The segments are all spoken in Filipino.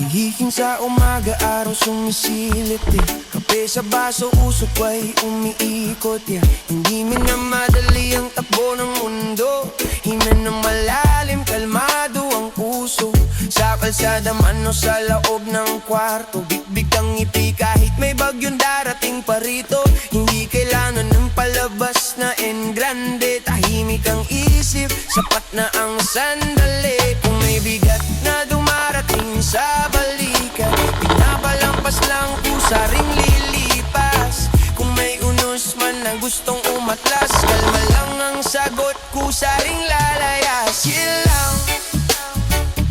Gigising sa umaga, araw sumisilip Kape sa baso, usok ay umiikot Hindi minamadali ang takbo ng mundo. Himan ng malalim, kalmado ang puso. Sa kalsada man o sa loob ng kwarto, bigbig ang ngiti kahit may bagyong darating pa rito. Hindi kailangan ng palabas na engrande. Tahimik ang isip, sapat na ang sandali. Kung may bigat na dumarating sa balikan, pinapalampas lang pusaring lilipas. Kung may unos man na gustong umatlas, kalma lang ang sagot, kusaring lalayas. Chill lang,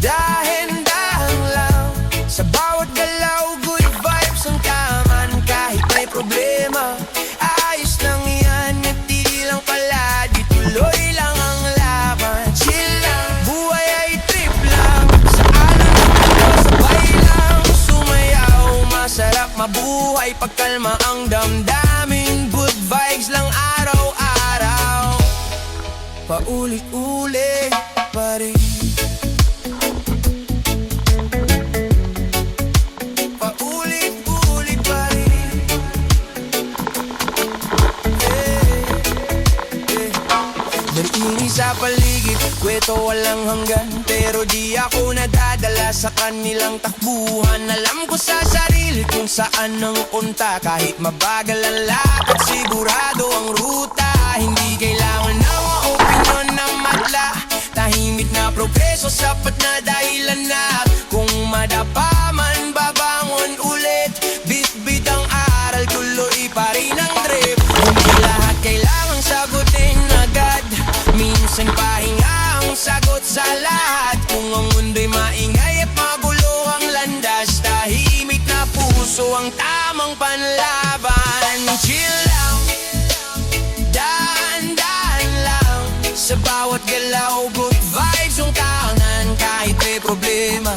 dahan-dahan lang. Sa bawat galaw, good vibes ang taman. Kahit may problema, ayos lang yan. Ngiti lang pala, di tuloy lang ang laban. Chill lang, buhay ay trip lang. Sa alam ng sabay lang sumayaw. Masarap mabuhay pagkalma ang damdamin. Good vibes lang araw-araw, paulit-ulit pa rin. Paulit-ulit pa rin. Nag-inis sa paligid, kwento walang hanggan. Pero di ako nadadala sa kanilang takbuhan. Alam ko sa sarili kung saan ang punta. Kahit mabagal ang lakad, sigurado ang ruta. Hindi kailangan ng opinyon ng madla. Tahimik na progreso, sapat na dahilan na. Kung madapa man, babangon ulit. Bit-bit ang aral, tuloy pa rin ang drip. Hindi lahat kailangang sagutin agad. Minsan pahinga ang sagot sa lahat. Kung ang mundo'y maingay at magulo ang landas, tahimik na puso ang tamang panlaban. Chill lang, dahan-dahan lang. Sa bawat galaw, good vibes ang tangan. Kahit may problema,